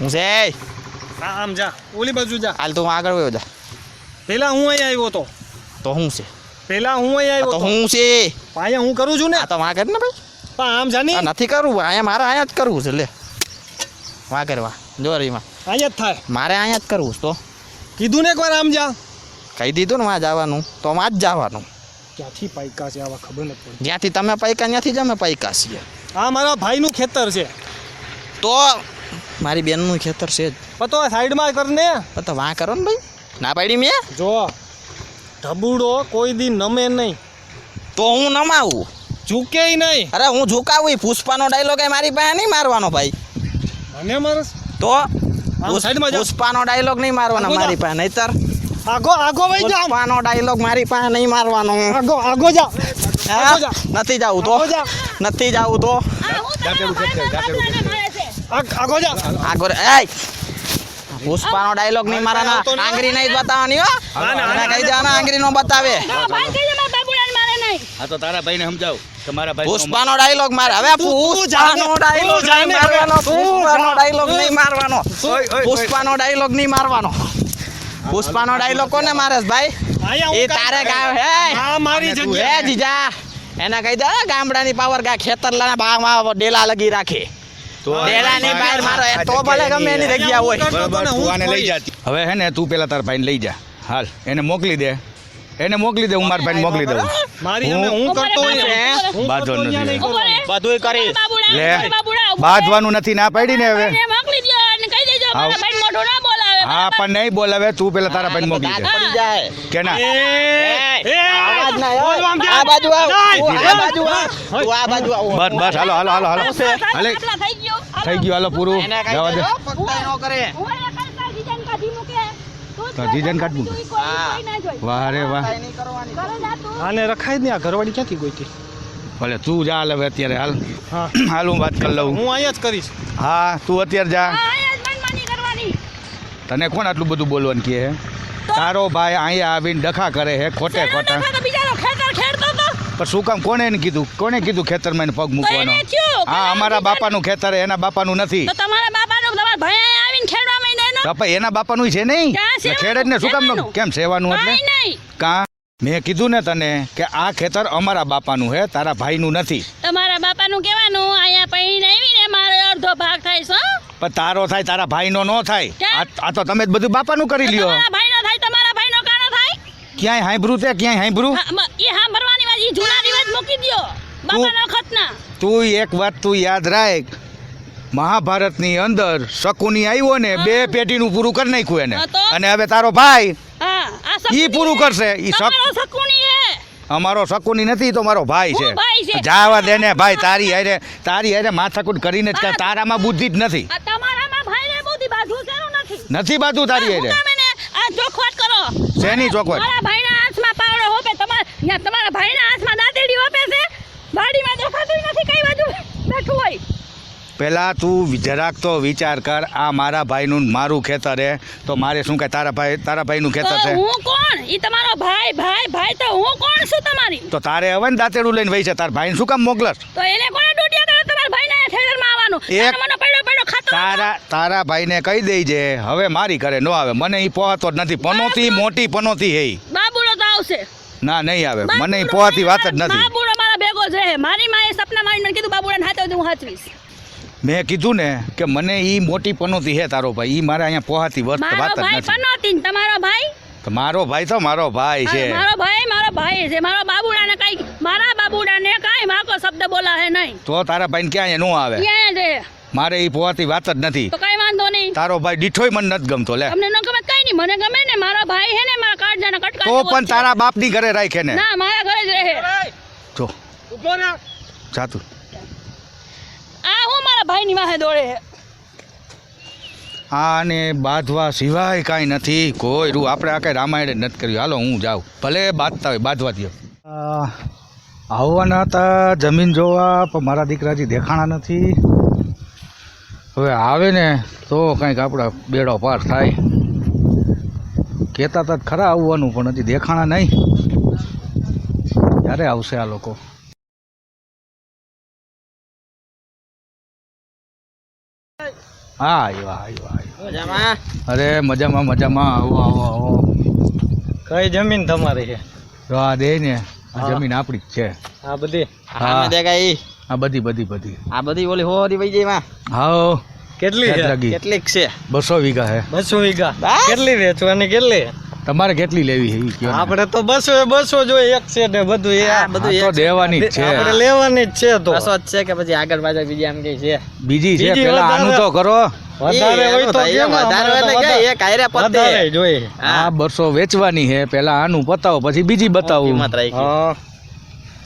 હું છે આમ જા ઓલી બાજુ જા હાલ તું આગળ વયો જા પેલા હું અહીં આવ્યો તો હું છે પેલા હું અહીં આવ્યો તો તો હું છે અહીંયા હું કરું છું ને આ તો વાં કર ને ભાઈ પણ આમ જાની નથી કરવું અહીંયા મારે અહીંયા જ કરવું છે લે વાં કરવા જોરીમાં અહીંયા જ થાય મારે અહીંયા જ કરવું છે તો કીધું ને એકવાર આમ જા કહી દીધું ને વાં જવાનું તો વાં જ જવાનું ક્યાંથી પાયકા છે આવા ખબર નથી પડતી જ્યાંથી તમે પૈકા ત્યાંથી જ અમે પૈકા છીએ આ મારા ભાઈનું ખેતર છે તો મારી બેનનું ખેતર છે જ પતો સાઈડમાં કર ને તો વાં કરો ને ભાઈ ના પાડી મેં જો ઢબુડો કોઈ દી નમે નહીં તો હું નમાવું ઝૂકે નહીં અરે હું ઝુકાવું પુષ્પાનો ડાયલોગ એ મારી પાસે નહીં મારવાનો ભાઈ મને મારસ તો સાઈડમાં જા પુષ્પાનો ડાયલોગ નહીં મારવાનો આગો જા. મારી પાસે નહીતર આગો આગો વઈ જા પુષ્પાનો ડાયલોગ મારી પાસે નહીં મારવાનો આગો જા હા? આગો જા. નથી જાવું તો આગો જા. નથી જાવું તો આગો જા આગળ એય પુષ્પાનો ડાયલોગ નહીં મારવાનો આંગળી નહીં બતાવવાની હો મને કહી દેવાનો આંગળી નો બતાવે હા તો તારા ભાઈને સમજાવ કે મારા ભાઈ પુષ્પાનો ડાયલોગ મારે હવે પુષ્પાનો ડાયલોગ નહીં મારવાનો પુષ્પાનો ડાયલોગ નહીં મારવાનો પુષ્પાનો ડાયલોગ નહીં મારવાનો પુષ્પાનો ડાયલોગ કોને મારે છે ભાઈ આયા એ હું તારે ગાવ હે આ મારી હે જગ્યા જીજા એને કહી દે ગામડાની પાવર ગા ખેતરના ભાગમાં ડેલા લગી રાખે ડેલાની બહાર મારો એ તો ભલે ગમે એની જગ્યા હોય બરાબર તું આને લઈ જા હવે હે ને તું પેલા તારા ભાઈને લઈ જા હાલ એને મોકલી દે હું મારા ભાઈને મોકલી દઉં મારી અમે હું કરતો હોય હું બાંધો કરતો નથી. નહીં કરવાનું. બધુંય કરી લે બાંધવાનું નથી ના પાડી ને હવે हाँ। હા પણ નહીં બોલાવે તું પેલા તારા ભાઈને મોકલી દે પડી જાય કે ના આવાજ ના બોલ આમ આ બાજુ આવ જાય. તું આ બાજુ આવ તું આ બાજુ આવ બસ બસ હાલો હાલે થઈ ગયું હાલો પૂરું એને કહી જવા દે દેજો પકડાઈ નો કરે તો જીજન કાઢ મૂકે. વાહ રે વાહ પકડાઈ નહીં કરવાની આને રખાય જ નહીં આ ઘરવાળી ક્યાંથી ગોઈતી ભલે તું જા હાલ હવે અત્યારે હાલ હા હાલ હું વાત કરી લઉં હું અહીંયા જ કરીશ હા તું અત્યારે જા તને કોણ આટલું બધું બોલવાનું કહે હે તારો ભાઈ અહીંયા આવીને ડખા કરે હે ખોટે ખોટા પણ શું કામ કોને કીધું ખેતરમાં એને પગ મૂકવાનો હા અમારા બાપાનું ખેતર હે, એના બાપાનું નથી બાપા એના બાપાનું છે નહીં એટલે ખેડે જ ને શું કામ નો કેમ સેવાનું એટલે કા મેં કીધું ને તને કે આ ખેતર અમારા બાપાનું હે તારા ભાઈનું નથી તમારા બાપાનું કહેવાનું અહીંયા પૈણી આવીને મારો અડધો ભાગ થાય છે હો? પણ તારો થાય તારા ભાઈનો ન થાય કેમ? આ તો તમે જ બધું બાપાનું કરી લ્યો તમારા ભાઈનો થાય તમારા ભાઈનો કાનો થાય ક્યાંય હાંભળ્યું તે ક્યાંય હાંભળ્યું એ સાંભળવાની વાત ઈ જૂના રિવાજ મૂકી દ્યો બાપાનો ખતના તું એક વાત તું યાદ રાખ મહાભારતની અંદર શકુની આવ્યો ને બે પેટીનું પૂરું કરી નાખ્યું એને હા તો? અને હવે તારો ભાઈ હા આ ઈ પૂરું કરશે ઈ તમારો શકુની હે અમારો શકુની નથી તો મારો ભાઈ હું ભાઈ છે છે. જાવા દે ને ભાઈ તારી હારે માથાકૂટ કરીને જ કર તારામાં બુદ્ધિ જ નથી આ તમારામાં ભાઈને બધી બાજુ શેનું નથી નથી બાજુ તારી હારે હું કામ એને આ ચોખવટ કરો શેની ચોખવટ? મારા ભાઈના હાથમાં પાવડો હોપે તમારા ભાઈના હાથમાં દાંતેડી હોપે છે વાડીમાં દેખાતું નથી કઈ બાજુ બેઠું હોય પેલા તું જરાક તો વિચાર કર આ મારા ભાઈનું ને મારું ખેતર હે તો મારે શું કે તારા ભાઈનું ખેતર છે તો હું કોણ ઈ તમારો ભાઈ તો હું કોણ છું તમારી તો તારે હવે ને દાંતેડું લઈને વહી છે તારા ભાઈને શું કામ મોકલસ તો એને કોને ડૂટિયા કરે તમારા ભાઈને ખેતરમાં આવવાનું એક- મને પડ્યો ખાતો તારા ભાઈને કહી દેજે હવે મારી કરે ન આવે મને ઈ પોહાતો જ નથી પનોતી મોટી પનોતી હે ઈ. બાબુડો તો આવશે ના નહીં આવે મને ઈ પોહાતી વાત જ નથી બાબુડો મારા ભેગો જ રહે મારી માએ સપના મારીને મને કીધું બાબુડાને હાથે હું હાચવીશ મેં કીધું ને કે મને ઈ મોટી પનોતી હે તારો ભાઈ ઈ મારે અહીંયા પોહાતી વાત મારો જ ભાઈ નથી પનોતી ને તમારો ભાઈ તો મારો ભાઈ તો મારો ભાઈ છે મારો ભાઈ છે મારો બાબુડાને કઈ મારા બાબુડાને કઈ માકો શબ્દ બોલા હે નહીં તો તારા ભાઈને ક્યાંય નો આવે ક્યાં છે મારે ઈ પોહાતી વાત જ નથી તો કઈ વાંધો નહીં તારો ભાઈ દીઠોય મને નથી ગમતો લે તમને ન ગમે કઈ નહીં મને ગમે ને મારા ભાઈ હે ને મારા કાળજાના કટકા તો પણ તારા બાપની ઘરે રાખે ને ના મારા ઘરે જ રહે જો ઉભો રહે જાતું આ હું મારા ભાઈની વાહે દોડે હે આને બાંધવા સિવાય કાંઈ નથી કોઈ રૂ આપણે આ કાંઈ રામાયણ જ નથી કર્યું હાલો હું જાઉં ભલે બાંધતા હોય બાંધવા દો આવવાના હતા જમીન જોવા પણ મારા દીકરાજી દેખાણા નથી હવે આવે ને તો કંઈક આપણા બેડો પાર થાય કહેતા હતા ખરા આવવાનું પણ હજી દેખાણા નહીં ક્યારે આવશે આ લોકો હા આવ્યા. મજામાં અરે મજામાં આવો આવો. કઈ જમીન તમારી છે? તો આ દે ને આ જમીન આપણી જ છે. આ બધી આમે દેખાય ઈ. આ બધી આ બધી ઓલી હોરી વઈ જાય માં હા કેટલી છે? કેટલીક છે? 200 વીઘા હે. 200 વીઘા. બસ? કેટલી વેચવાની? કેટલી? તમારે કેટલી લેવી છે ઈ કયો ને. આપણે તો 200 જોઈએ, એક છે ને બધું એ આ બધું આ તો એક દેવાની જ છે. આપણે લેવાની જ છે. તો બસો જ છે કે પછી આગળ પાછળ બીજી આમ કઈ છે? બીજી છે બીજી પેલા આનું તો કરો. વધારે હોય તો કેમ? વધારે એટલે કે એક હારે પતે. વધારે જોઈએ. આ 200 વેચવાની છે, પેલા આનું પતાવો પછી બીજી બતાવું. કિંમત રાખી. હા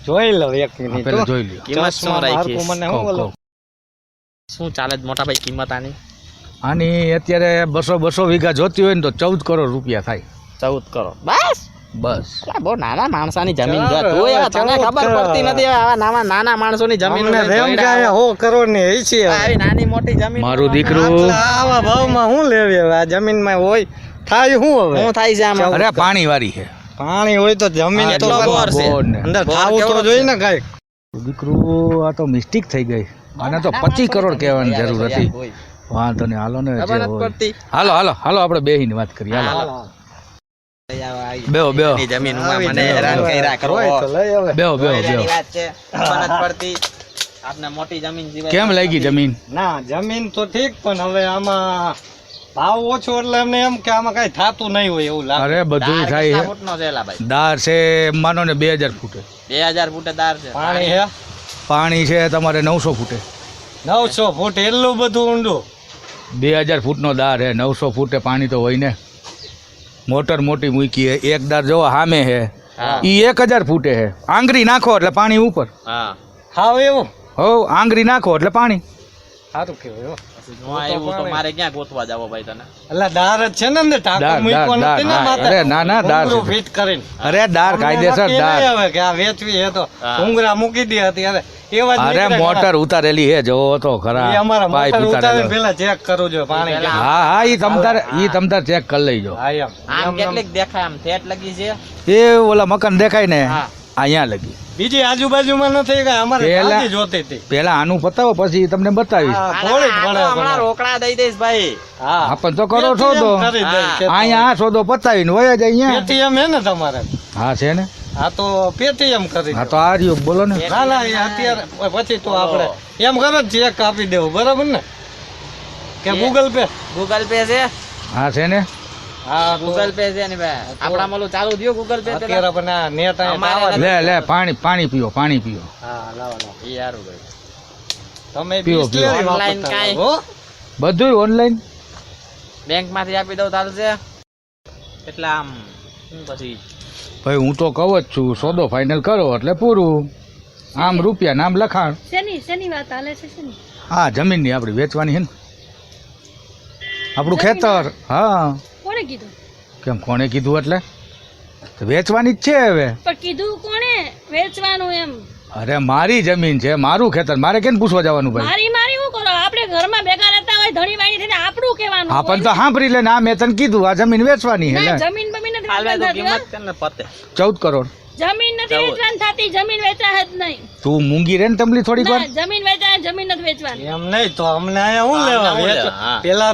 જોઈ લો એક મિનિટ. પેલા જોઈ લ્યો. કિંમત શું રાખી? મારકું મને કહો, શું બોલો? કહો. શું ચાલે છે મોટા ભાઈ કિંમત આની? આની અત્યારે 200 વીઘા જોતી હોય ને તો 14 કરોડ રૂપિયા થાય. 14 કરોડ. બસ? બસ અલા, બહુ નાના માણસાની જમીન છે. ચાલો, તું એવા તને 14 ખબર પડતી નથી આવા નાના માણસોની જમીન અમને રેમ ગયા 100 કરોડ ની હઈ છે. આવી નાની મોટી જમીન મારું દીકરું. આવા ભાવમાં શું લેવી હવે? આ જમીનમાં હોય થાય શું હવે? શું થાય છે આમાં? અરે પાણી વાળી છે. પાણી હોય તો જમીન હા, તો એટલો કરો. બોર છે. બોર ને. અંદર બોર ખાવું કેવડો તો જોઈએ ને કઈક. દીકરું આ તો મિસ્ટેક થઈ ગઈ. આને તો 25 કરોડ કહેવાની જરૂર હતી. વાંધો નહીં, હાલો ને જે ખબર નથી હોય. પડતી. હાલો આપણે બેહીને વાત કરીએ. હાલો બેહો ની જમીનમાં મને હેરાન કર્યા કરો. હોય તો લઈ આવે. બેહો એની વાત છે. ખબર નથી પડતી. આપને મોટી જમીન સિવાય કેમ લાગી જમીન? ના જમીન તો ઠીક, પણ હવે આમાં ભાવ ઓછો એટલે એમને એમ કે આમાં કઈ થાતું નહીં હોય એવું લાગે. અરે બધું દાર થાય કેટલા છે. ફૂટનો છે એલા ભાઈ? દાર છે માનો ને 2000 ફૂટે. 2000 ફૂટે દાર છે. પાણી હે પાણી છે તમારે 900 ફૂટે. 900 ફૂટ એટલું બધું ઊંડું. 2000 ફૂટનો દાર હે, 900 ફૂટે પાણી તો હોય ને. મોટર મોટી મૂકી હે, એક દાર જોવો સામે હે હા. ઈ 1000 ફૂટે હે. આંગળી નાખો એટલે પાણી ઉપર. હા. હાવ એવું હો આંગળી નાખો એટલે પાણી. સારું કેવાય. નો આવ્યું તો મારે ક્યાં ગોતવા જાવો ભાઈ તને? એટલે દાર જ છે ને અંદર ટાંકો દાર, મૂક્યો દાર, નથી ને દાર. માથે. અરે ના, ના, દાર ઘૂંઘરું છે. ફિટ કરીને. અરે દાર અમને કાયદેસર નક્કી દાર. નહીં આવે કે આ વેચવી હે તો હા. ઘૂંઘરા મૂકી દે અત્યારે એવા જ અરે નીકળે મોટર ખરા. ઉતારેલી હે, જોવો તો ખરા. એ અમારા પાઇપ મોટર ઉતારીને ઉતારેલો. પેલા ચેક કરવું જોઈએ પાણી પેલા કેમ. હા ઈ તમતાર ચેક કરી લેજો. હા એમ. આમ એમ કેટલીક દેખાય આમ થેટ લગી છે. એ ઓલા મકાન દેખાય ને હા. અહીંયા લગી. બીજી આજુબાજુમાં નથી કઈ અમારે પેલા- તાજી જોતી હતી. પેલા આનું પતાવો પછી તમને બતાવીશ. હા, અલા, થોડી જ આ તો પડે હમણાં પણ. રોકડા દઈ દઈશ ભાઈ. હા આપણ તો કરો છો તો પેટીએમ કરી દઈ, હા. કે અહીંયા આ સોદો પતાવીને વયા જાય અહીંયા. પેટીએમ હે ને તમારે? હા છે ને. આ તો પેટીએમ કરી હા દો. તો આ રહ્યો બોલો ને. ના ના એ અત્યારે પછી તો આપણે એમ કરો ચેક આપી દેવું બરાબર ને કે ગૂગલ પે? ગૂગલ પે છે? હા છે ને. હા ગૂગલ પે છે ને ભાઈ. આપણા માલું ચાલુ થયું ગૂગલ પે પેલા? અત્યારે પણ આ નેટ અમારે આવા લે પાણી પીઓ. હા લાવો લાવો ઈ હારું ભાઈ. તમે પીવો, બિસ્લેરી પીવો. વાપરતા Online કાંઈ? હો. બધું ઓનલાઈન. બેંક માંથી આપી દઉં ચાલશે? એટલે આમ શું પછી? ભાઈ હું તો કહું જ છું સોદો ફાઇનલ કરો એટલે પૂરું. આમ રૂપિયા નામ લખાણ. શેની વાત હાલે છે શેની? હા જમીનની આપણી વેચવાની છે ને. આપણું ખેતર. હા કોણે કીધું? કેમ કોણે કીધું એટલે? તો વેચવાની જ છે હવે. પણ કીધું કોણે વેચવાનું એમ? અરે મારી જમીન છે, મારું ખેતર, મારે કેમ પૂછવા જવાનું ભાઈ? મારી શું કરો? આપણે ઘરમાં ભેગા રહેતા હોય ધણી વાણી થઈને આપણું કહેવાનું હા પણ તો સાંભળી લે ને, આ મેં તને કીધું આ જમીન વેચવાની છે ના, લે. જમીન બમીન નથી હાલવે તો વેચવાની કિંમત થતી, છે ને પતે. 14 કરોડ. હો. જમીન નથી વેચવાની થતી, જમીન વેચાય જ નહીં. તું મૂંગી રે ને તમલી થોડીક વાર. ના, જમીન વેચાય, જમીન નથી વેચવાની. એમ નહીં તો અમને અહીંયા શું લેવા આમને શું વેચ? લેવા? હા. પેલા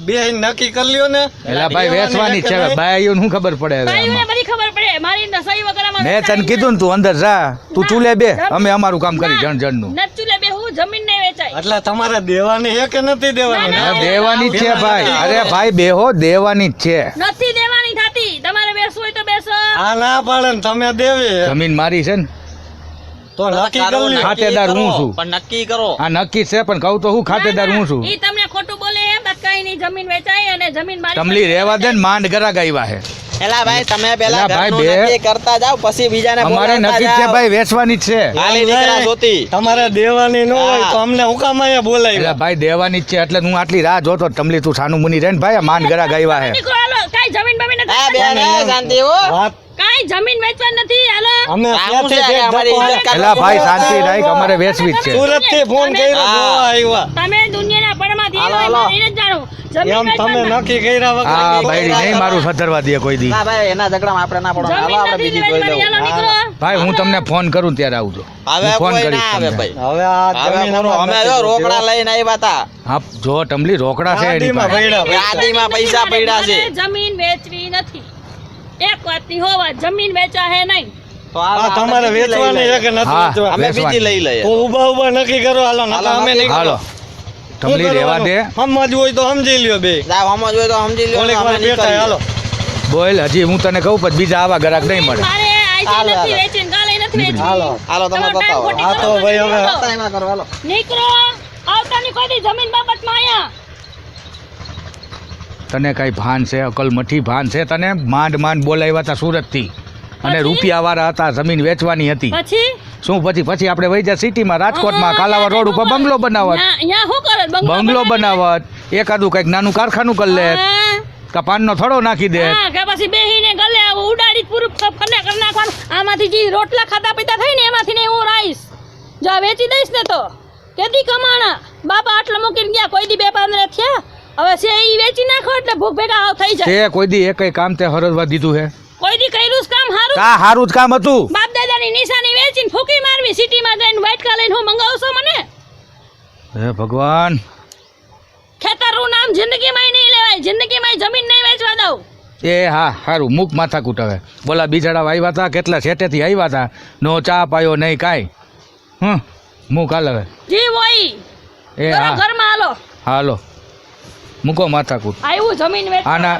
બે નક્કી કરી લ્યો ને. એલા ભાઈ વેચવાની જ છે હવે. બાઈઓને શું ખબર પડે હવે ભાઈઓને આમાં? બધી ખબર પડે, મારી સહી વગર આમાં મેં તને વેચાય કીધું ને તું અંદર જા, તું ના, ચૂલે બે, જમીન- અમે અમારું કામ કરી ના, જણનું. નથી ચૂલે બેહવું, જમીન નહીં વેચાય. એટલે તમારે દેવાની છે કે નથી દેવાની? ના, ના. દેવાની જ છે ભાઈ. અરે ભાઈ બેહો, દેવાની જ છે. નથી દેવાની થતી. તમારે બેસવું હોય તો બેસો. આ ના પાડે ને તમે દેવી જમીન મારી છે ને. તો નક્કી કરો, કરી લ્યો. નક્કી ખાતેદાર હું કરો, છું. પણ નક્કી કરો. આ નક્કી છે પણ કહું તો હું ખાતેદાર હું છું. ઈ તમને ખોટું બોલે એમ બાદ કઈ નહીં, જમીન વેચાય અને જમીન મારી તમલી રેવા દે ને, માંડ ગરાગ આવ્યા છે. એલા ભાઈ તમે પેલા એલા ભાઈ, ઘરનું બે- નક્કી કરતા જાવ પછી બીજાને અમારે બોલાવતા નક્કી જ છે જાવ. ભાઈ, વેચવાની જ છે. હાલી દીકરા જોતી. તમારે દેવાની ન હોય હા. તો અમને હુકામ અહીંયા એટલે બોલાવ્યા. ભાઈ દેવાની જ છે એટલે હું આટલી રાહ જોતો. તમલી તું સાનું મુની રે ને ભાઈ, આ માંડ ગરાગ આવ્યા છે. નીકળો, હાલો. કાંઈ જમીન બમીન નથી હા વેચવાની. બેન શાંતિ હો. વાત કાંઈ જમીન વેચવાની નથી, હાલો. અમે આવું છે ત્યાંથી કે અમારી ધક્કો- ઇજ્જત એલા ભાઈ શાંતિ રાખ, અમારે વેચવી જ છે. સુરત થી ફોન કર્યો હા. જોવા આવ્યા. તમે દુનિયાના પડમાં થી હાલો, હોય, હાલો. મારે એને જ જાણવું. એમ તમે નક્કી કર્યા વગર આ બાયડી નહીં મારું સધરવા દે કોઈ દી. ના ભાઈ એના ઝઘડામાં આપણે ના પડો હાલો આપણે બીજી જોઈ લેવું ભાઈ હું તમને ફોન કરું ત્યારે આવજો. હવે હું ફોન કોઈ કરીશ ના આવે તમને. ભાઈ હવે આ હવે જમીન બોલો, અમે જો રોકડા લઈને આવ્યા હતા હા જો ટમલી રોકડા છે એની ગાડીમાં પાસે. પડ્યા. યાદીમાં પૈસા પડ્યા છે જમીન વેચવી નથી. એક વાતની હોવા જમીન વેચા હે નહીં. તો હાલો આ આપણે તમારે બીજી લઈ વેચવાની છે લઈએ. કે નથી હા. વેચવાની? અમે બીજી લઈ તો લઈએ ઊભા ઊભા નક્કી કરો હાલો હાલો, નકર અમે નહીં હાલો ટમલી રહેવા દે. સમજવું હોય તો સમજી લ્યો બે જાવ સમજ હોય તો સમજી લ્યો થોડીક અમે વાર બેઠા નીકળીએ. હાલો બોલ હજી હું તને કહું પછી બીજા આવા ગ્રાહક નહીં મળે. મારે આજે હાલો, નથી હાલો. વેચીને કાલે નથી વેચવી. હાલો હાલો તમે તમારો time બતાવો ખોટી હા તો કરો, ભાઈ હવે નીકળો. ટાઈમમાં કરો હાલો નીકળો આવતાની કોઈ દી જમીન બાબતમાં અહીંયા તને કઈ ભાન છે અકલ મઠી ભાન છે તને? માંડ માંડ બોલાવ્યા હતા સુરત થી અને પછી? રૂપિયા વાળા હતા, જમીન વેચવાની હતી. પછી શું પછી આપણે વહી જા સિટીમાં રાજકોટમાં કાલાવડ રોડ ઉપર બંગલો બનાવત, અહીંયા શું કરે બંગલો બનાવત, એકાદું કઈક નાનું કારખાનું કરી લે, કા પાનનો થડો નાખી દે. હા કે પછી બેહીને ગલે ઉડાડી પૂરું ફને કરી નાખવાનું. આમાંથી જે રોટલા ખાતા પીતા થઈ ને એમાંથી ને હું રાઈશ જો આ વેચી દઈશ ને તો કેદી કમાણા બાપા આટલા મૂકીને ગયા કોઈ દી 2-15 થયા હવે છે ઈ વેચી નાખો એટલે ભૂખ ભેગા થઈ જાય. તે કોઈ દી એકય કામ તે હરજવા દીધું હે? કોઈ દી કર્યું છે કામ હારું? કા હારું જ કામ હતું? બાપ દાદાની નિશાની વેચીને ફૂકી મારવી સિટીમાં જઈને વાટકા લઈને હું મંગાવશો મને? હે ભગવાન. ખેતરનું નામ જિંદગીમાં નહીં લેવાય, જિંદગીમાં જમીન નહીં વેચવા દઉં. એ હા હારું મૂક માથાકૂટ હવે. બોલા બિચારા આવ્યા હતા કેટલા છેટેથી આવ્યા હતા, નો ચા પાયો નહીં કાંઈ. મૂક હાલ હવે. જી હોય એ કરો હા ઘરમાં હાલો હાલો મૂકો માથાકૂટ. આવ્યું જમીન વેચવા આના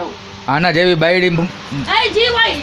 આના જેવી બાયડી આય જી હોય